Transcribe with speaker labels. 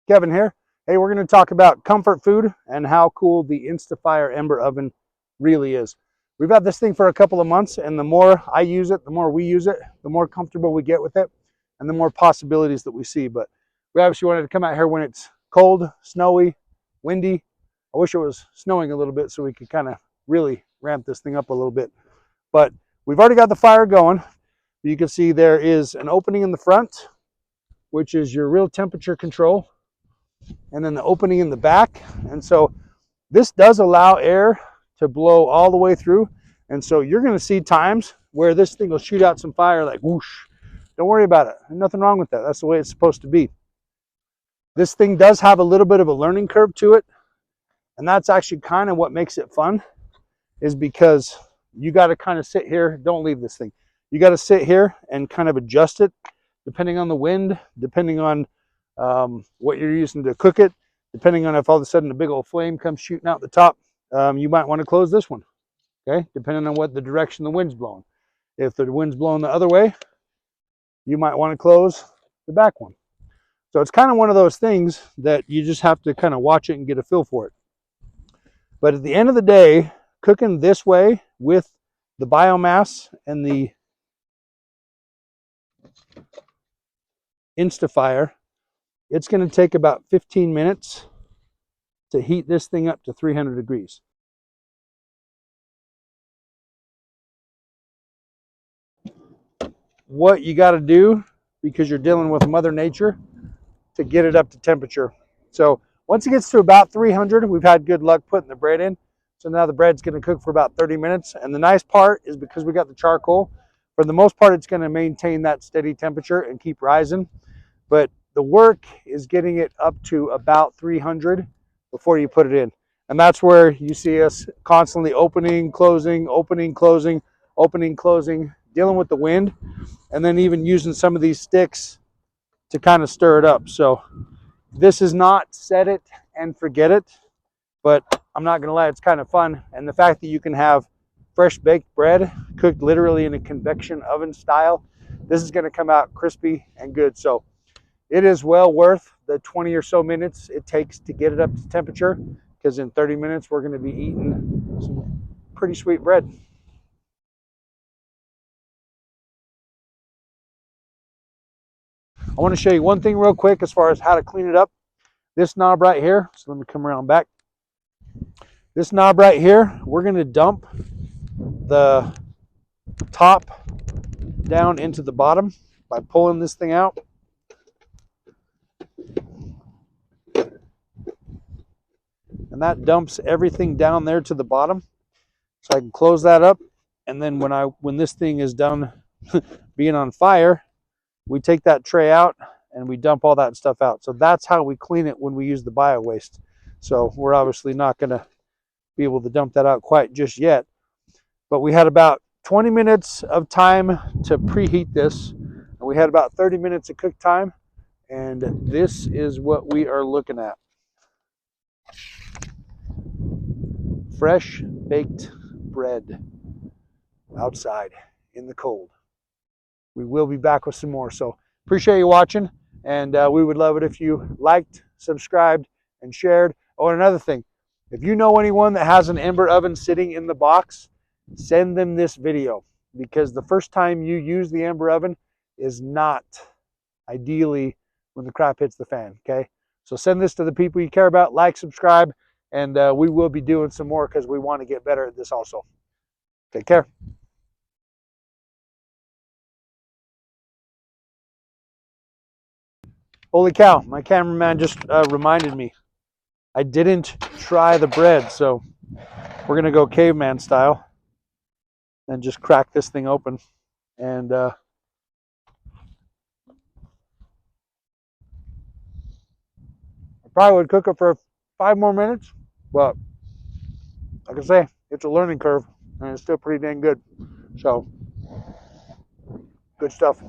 Speaker 1: Kevin here. Hey, we're going to talk about comfort food and how cool the Instafire Ember Oven really is. We've had this thing for a couple of months, and the more I use it, the more we use it, the more comfortable we get with it, and the more possibilities that we see. But we obviously wanted to come out here when it's cold, snowy, windy. I wish it was snowing a little bit so we could kind of really ramp this thing up a little bit. But we've already got the fire going. You can see there is an opening in the front, which is your real temperature control, and then the opening in the back. And so this does allow air to blow all the way through. And so you're going to see times where this thing will shoot out some fire like whoosh. Don't worry about it. There's nothing wrong with that. That's the way it's supposed to be. This thing does have a little bit of a learning curve to it. And that's actually kind of what makes it fun, is because you got to kind of sit here. Don't leave this thing. You got to sit here and kind of adjust it depending on the wind, depending on what you're using to cook it, depending on if all of a sudden a big old flame comes shooting out the top. You might want to close this one, okay, depending on what the direction the wind's blowing. If the wind's blowing the other way, you might want to close the back one. So it's kind of one of those things that you just have to kind of watch it and get a feel for it. But at the end of the day, cooking this way with the biomass and the Instafire, it's going to take about 15 minutes to heat this thing up to 300 degrees. What you got to do, because you're dealing with Mother Nature, to get it up to temperature. So once it gets to about 300, we've had good luck putting the bread in. So now the bread's going to cook for about 30 minutes. And the nice part is, because we got the charcoal, for the most part, it's going to maintain that steady temperature and keep rising. But the work is getting it up to about 300 before you put it in. And that's where you see us constantly opening, closing, opening, closing, opening, closing, dealing with the wind, and then even using some of these sticks to kind of stir it up. So this is not set it and forget it, but I'm not going to lie, it's kind of fun. And the fact that you can have fresh baked bread cooked literally in a convection oven style, this is going to come out crispy and good. So it is well worth the 20 or so minutes it takes to get it up to temperature, because in 30 minutes we're going to be eating some pretty sweet bread. I want to show you one thing real quick as far as how to clean it up. This knob right here, so let me come around back. This knob right here, we're going to dump the top down into the bottom by pulling this thing out. And that dumps everything down there to the bottom. So I can close that up. And then when this thing is done being on fire, we take that tray out and we dump all that stuff out. So that's how we clean it when we use the bio waste. So we're obviously not going to be able to dump that out quite just yet. But we had about 20 minutes of time to preheat this. And we had about 30 minutes of cook time. And this is what we are looking at. Fresh baked bread outside in the cold. We will be back with some more. So appreciate you watching, and we would love it if you liked, subscribed, and shared. Oh, and another thing, if you know anyone that has an Ember oven sitting in the box, send them this video, because the first time you use the Ember oven is not ideally when the crap hits the fan, okay? So send this to the people you care about, like, subscribe, and we will be doing some more because we want to get better at this also. Take care. Holy cow, my cameraman just reminded me. I didn't try the bread, so we're going to go caveman style and just crack this thing open. And I probably would cook it for 5 more minutes, but like I say, it's a learning curve, and it's still pretty dang good. So, good stuff.